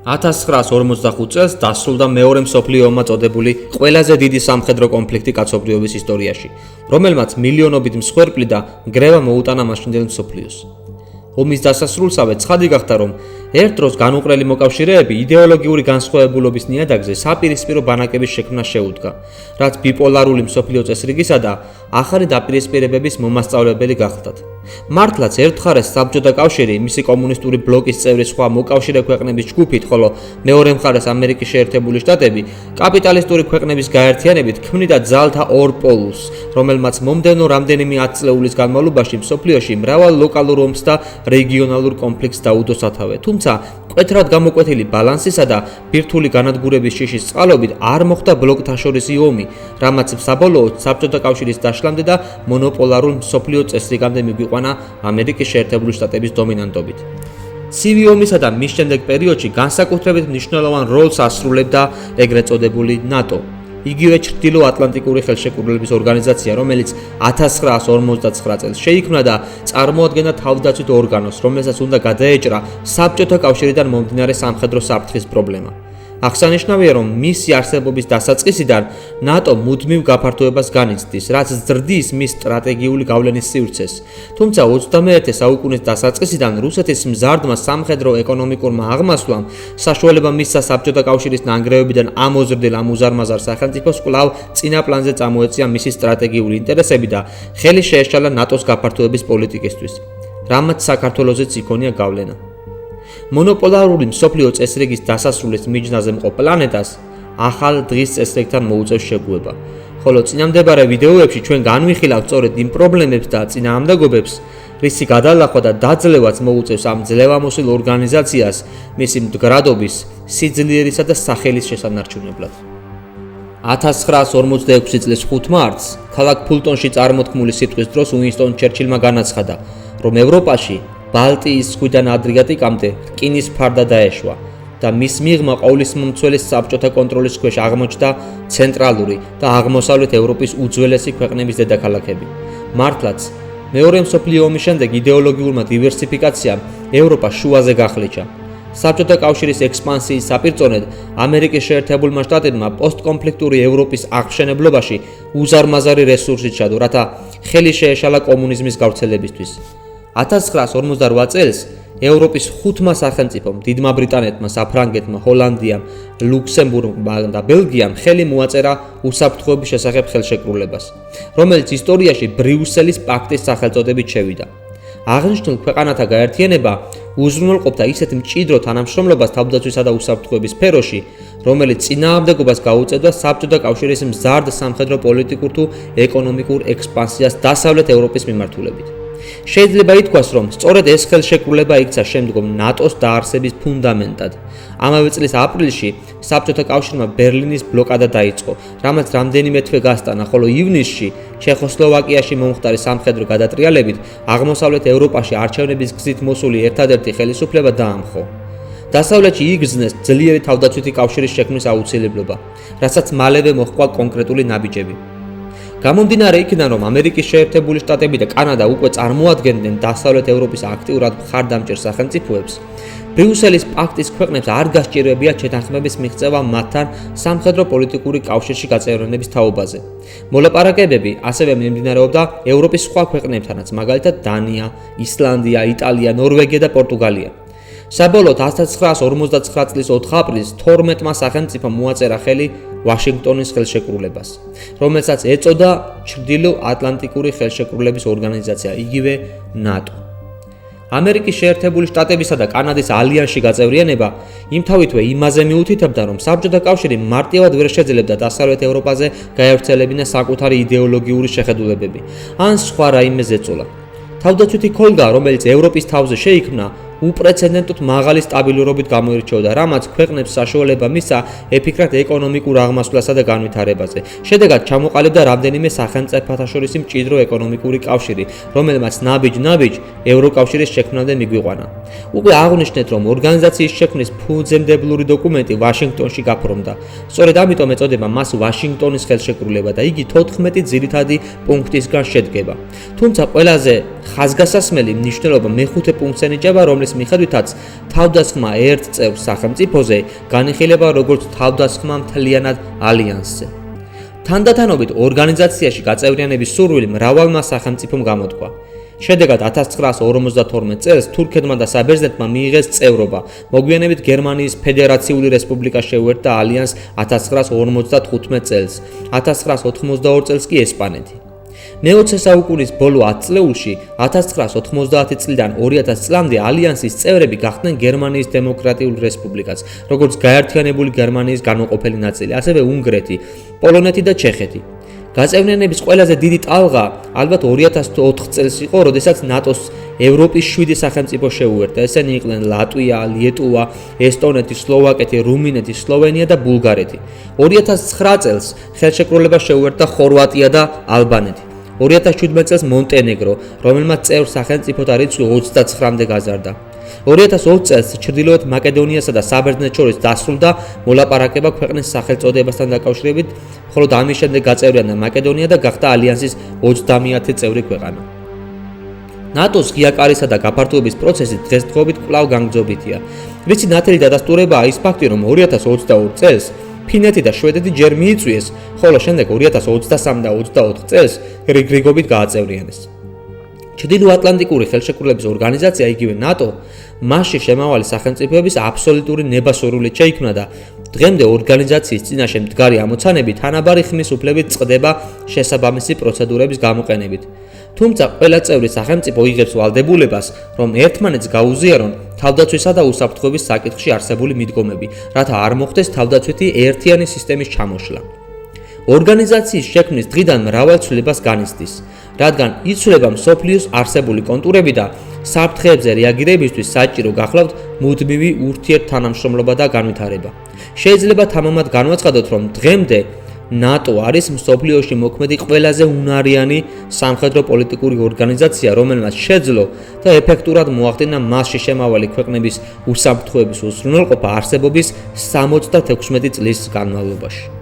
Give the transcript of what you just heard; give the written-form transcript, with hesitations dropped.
1945 წელს დასრულდა მეორე მსოფლიო ომმა წოდებული ყველაზე დიდი სამხედრო კონფლიქტი კაცობრიობის ისტორიაში, რომელმაც მილიონობით მსხვერპლი და გრევა მოუტანა მაშინდელ მსოფლიოს. ომის დასასრულსავე ცხადი გახდა, რომ ერთ დროს განუყრელი მოკავშირეები იდეოლოგიური განსხვავებულობის ნიადაგზე საპირისპირო ბანაკების შექმნას შეუდგა, რაც ბიპოლარული მსოფლიო წესრიგისა და ახალი დაპირისპირებების მომასწავლებელი გახლდათ. მართლაც ერთ მხარეს საბჭოთა კავშირი, მისი კომუნისტური ბლოკის წევრი სხვა მოკავშირე ქვეყნების ჯგუფით, ხოლო მეორე მხარეს ამერიკის შეერთებული შტატები კაპიტალისტური ქვეყნების გაერთიანებით ქმნიდა ძალთა ორ პოლუსს, რომელმაც მომდევნო რამდენიმე ათწლეულის განმავლობაში მსოფლიოში მრავალ ლოკალურ ომს და რეგიონალურ კონფლიქტს დაუდო სათავე. თუმცა მკვეთრად გამოკვეთილი ბალანსისა და ბირთვული განადგურების შიშის წყალობით არ მოხდა ბლოკთა შორისი ომი, რამაც საბოლოოდ საბჭოთა კავშირის დაშლამდე და მონოპოლარულ მსოფლიო წესრიგამდე მიგვიყვანა ამერიკის შეერთებული შტატების დომინანტობით. ცივი ომისა და მის შემდეგ პერიოდში განსაკუთრებით მნიშვნელოვან როლს ასრულებდა ეგრეთ წოდებული ნატო. იგივე ჩრდილო-ატლანტიკური ხელშეკრულების ორგანიზაცია, რომელიც 1959 წელს შეიქმნა და წარმოადგენდა თავდაცვით ორგანოს, რომელსაც უნდა გადაეჭრა საბჭოთა კავშირიდან მომდინარე სამხედრო საფრთხის პრობლემა. აღსანიშნავია, რომ მისი არსებობის დასაწყისიდან ნატო მუდმივ გაფართოებას განიცდის, რაც ზრდის მის სტრატეგიული გავლენის სივრცეს. თუმცა 21 საუკუნის დასაწყისიდან რუსეთის მზარდმა სამხედრო-ეკონომიკურმა აღმასვლამ საშუალება მისცა საბჭოთა კავშირის ნანგრევებიდან ამოზრდილ ამ უზარმაზარ სახელმწიფოს კვლავ წინა პლანზე წამოეწია მისი სტრატეგიული ინტერესები და ხელი შეეშალა ნატოს გაფართოების პოლიტიკისთვის, რამაც საქართველოსაც იქონია გავლენა. მონოპოლარული მსოფლიო წესრიგის დასასრულის მიჯნაზე მყოფ პლანეტას ახალ დღის წესრიგთან მოუწევს შეგუება, ხოლო წინამდებარე ვიდეოებში ჩვენ განვიხილავთ სწორედ იმ პრობლემებს და წინააღმდეგობებს, რისი გადალახვა და დაძლევაც მოუწევს ამ ძლევამოსილ ორგანიზაციას მისი მდგრადობის, სიძლიერისა და სახელის შესანარჩუნებლად. 1946 წლის 5 მარტს ქალაქ ფულტონში წარმოთქმული სიტყვის დროს უინსტონ ჩერჩილმა განაცხადა, რომ ევროპაში ბალტიის ზღვიდან ადრიატიკამდე რკინის ფარდა დაეშვა და მის მიღმა ყოვლისმომცველის საბჭოთა კონტროლის ქვეშ აღმოჩნდა ცენტრალური და აღმოსავლეთ ევროპის უძველესი ქვეყნების დედაქალაქები. მართლაც, მეორე მსოფლიო ომის შემდეგ იდეოლოგიურმა დივერსიფიკაციამ ევროპა შუაზე გახლიჩა. საბჭოთა კავშირის ექსპანსიის საპირწონედ ამერიკის შეერთებულმა შტატებმა პოსტკონფლიქტური ევროპის აღმშენებლობაში უზარმაზარი რესურსი ჩადო, რათა ხელი შეეშალა კომუნიზმის გავრცელებისთვის. 1948 წელს ევროპის 5 სახელმწიფომ, დიდმა ბრიტანეთმა, საფრანგეთმა, ჰოლანდიამ, ლუქსემბურგმა და ბელგიამ ხელი მოაწერა უსაფრთხოების შესახებ ხელშეკრულებას, რომელიც ისტორიაში ბრიუსელის პაქტის სახელწოდებით შევიდა. აღნიშნულ ქვეყანათა გაერთიანება უზრუნველყოფდა ისეთ მჭიდრო თანამშრომლობას თავდაცვისა და უსაფრთხოების სფეროში, რომელიც წინააღმდეგობას გაუწევდა საბჭოთა კავშირის მზარდ სამხედრო პოლიტიკურ თუ ეკონომიკურ ექსპანსიას დასავლეთ ევროპის მიმართულებით. შეიძლება ითქვას, რომ სწორედ ეს ხელშეკრულება იქცა შემდგომ ნატოს დაარსების ფუნდამენტად. ამავე წლის აპრილში საბჭოთა კავშირმა ბერლინის ბლოკადა დაიწყო, რამაც რამდენიმე თვე გასტანა, ხოლო ივნისში ჩეხოსლოვაკიაში მომხდარი სამხედრო გადატრიალებით აღმოსავლეთ ევროპაში არჩევნების გზით მოსული ერთადერთი ხელისუფლება დაამხო. დასავლეთში იგრძნეს ძლიერი თავდაცვითი კავშირის შექმნის აუცილებლობა, რასაც მალევე მოჰყვა კონკრეტული ნაბიჯები. გამომდინარე იქიდან, რომ ამერიკის შეერთებული შტატები და კანადა უკვე წარმოადგენდნენ დასავლეთ ევროპის აქტიურად მხარდამჭერ სახელმწიფოებს, ბრიუსელის პაქტის ქვეყნებს არ გასჭირებიათ შეთანხმების მიღწევა მათთან სამხედრო-პოლიტიკური კავშირში გაწევრიანების თაობაზე. მოლაპარაკებები ასევე მიმდინარეობდა ევროპის სხვა ქვეყნებთანაც, მაგალითად დანია, ისლანდია, იტალია, ნორვეგია და პორტუგალია. საბოლოოდ 1959 წლის 4 აპრილს 12 სახელმწიფომ მოაწერა ხელი ვაშინგტონის ხელშეკრულებას, რომელსაც ეწოდა ჩრდილო-ატლანტიკური ხელშეკრულების ორგანიზაცია, იგივე ნატო. ამერიკის შეერთებული შტატებისა და კანადის ალიანსში გაწევრიანება იმთავითვე იმაზე მიუთითებდა, რომ საბჭოთა კავშირი მარტივად ვერ შეძლებდა დასავლეთ ევროპაზე გაევრცელებინა საკუთარი იდეოლოგიური შეხედულებები, ან სხვა რაიმე ზეწოლა. თავდაცვითი ქოლგა, რომელიც ევროპის თავზე შეიქმნა, უპრეცედენტოდ მაღალი სტაბილურობით გამოირჩეოდა, რამაც ქვეყნებს საშუალება მისცა ეფიქრათ ეკონომიკურ აღმასვლასა და განვითარებაზე. შედეგად ჩამოყალიბდა რამდენიმე სახელმწიფოთა შორის მჭიდრო ეკონომიკური კავშირი, რომელმაც ნაბიჯ-ნაბიჯ ევროკავშირის შექმნამდე მიგვიყვანა. უკვე აღვნიშნეთ, რომ ორგანიზაციის შექმნის ფუძემდებლური დოკუმენტი ვაშინგტონში გაფორმდა. სწორედ ამიტომ ეწოდება მას ვაშინგტონის ხელშეკრულება და იგი 14 ძირითადი პუნქტისგან შედგება. თუმცა ყველაზე ხაზგასასმელი მნიშვნელობა მეხუთე პუნქტს ენიჭება, რომლის ამის მიხედვითაც თავდასხმა ერთ წევრ სახელმწიფოზე განიხილება როგორც თავდასხმა მთლიანად ალიანსზე. თანდათანობით ორგანიზაციაში გაწევრიანების სურვილი მრავალმა სახელმწიფომ გამოთქვა. შედეგად 1952 წელს თურქეთმა და საბერძნეთმა მიიღეს წევრობა. მოგვიანებით გერმანიის ფედერაციული რესპუბლიკა შეუერთდა ალიანსს 1955 წელს, 1982 წელს კი ესპანეთი. მე-20 საუკუნის ბოლო 10 წლეულში 1990 წლიდან 2000 წლამდე ალიანსის წევრები გახდნენ გერმანიის დემოკრატიული რესპუბლიკაც, როგორც გაერთიანებული გერმანიის განუყოფელი ნაწილი, ასევე უნგრეთი, პოლონეთი და ჩეხეთი. გაწევრიანების ყველაზე დიდი ტალღა ალბათ 2004 წელს იყო, როდესაც ნატოს ევროპის 7 სახელმწიფო შეუერთდა. ესენი იყვნენ ლატვია, ლიეტუვა, ესტონეთი, სლოვაკეთი, რუმინეთი, სლოვენია და ბულგარეთი. 2009 წელს ხელშეკრულებას შეუერთდა ხორვატია და ალბანეთი. 2017 წელს მონტენეგრო, რომელმაც წევრ სახელმწიფოთა რიცხვი 29-მდე გაზარდა. 2020 წელს ჩრდილოეთ მაკედონიასა და საბერძნეთს შორის დასრულდა მოლაპარაკება ქვეყნის სახელწოდებასთან დაკავშირებით, ხოლო ამის შემდეგ გაწევრიანდა მაკედონია და გახდა ალიანსის 30-ათი წევრი ქვეყანა. ნატოს ღია კარისა და გაფართოების პროცესი დღესდღეობით კვლავ განგრძობითია. რისი ნათელი დადასტურებაა ის ფაქტი, რომ 2022 წელს ფინეთი და შვედეთი ჯერ მიიწვიეს, ხოლო შემდეგ 2023 და 24 წელს რიგრიგობით გააწევრიანეს. ჩრდილოატლანტიკური ხელშეკრულების ორგანიზაცია, იგივე ნატო, მასში შემავალი სახელმწიფოების აბსოლუტური ნებასურვილით შეიქმნა და დღემდე ორგანიზაციის წინაშე მდგარი ამოცანები თანაბარი ხმის უფლებით წყდება შესაბამისი პროცედურების გამოყენებით. თუმცა ყველა წევრი სახელმწიფო იღებს ვალდებულებას, რომ ერთმანეთს გაუზიარონ თავდაცვისა და უსაფრთხოების საკითხში არსებული მიდგომები, რათა არ მოხდეს თავდაცვითი ერთიანი სისტემის ჩამოშლა. ორგანიზაციის შექმნის დღიდან მრავალ ცვლილებას განიცდის, რადგან იცვლება მსოფლიოს არსებული კონტურები და საფრთხეებზე რეაგირებისთვის საჭირო გახლავთ მუდმივი ურთიერთთანამშრომლობა და განვითარება. შეიძლება თამამად განვაცხადოთ, რომ დღემდე ნატო არის მსოფლიოში მოქმედი ყველაზე უნარიანი სამხედრო პოლიტიკური ორგანიზაცია, რომელმაც შეძლო და ეფექტურად მოახდინა მასში შემავალი ქვეყნების უსაფრთხოების უზრუნველყოფა არსებობის 76 წლის განმავლობაში.